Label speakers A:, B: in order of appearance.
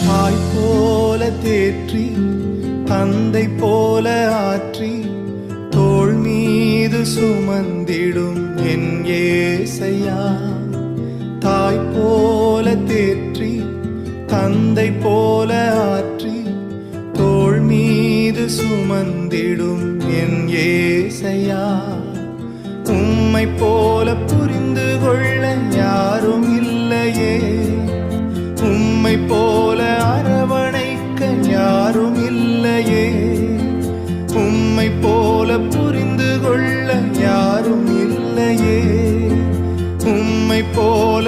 A: தாய் போல தேற்றி தந்தை போல ஆற்றி தோள் மீது சுமந்திடும் என் ஏசையா. தாய் போல தேற்றி தந்தை போல ஆற்றி தோள் மீது சுமந்திடும் என் ஏசையா. உம்மை போல புரிந்து கொள்ள யாரும் இல்லையே, உம்மை போல அரவணைக்க யாரும் இல்லையே, உம்மை போல புரிந்து கொள்ள யாரும் இல்லையே, உம்மை போல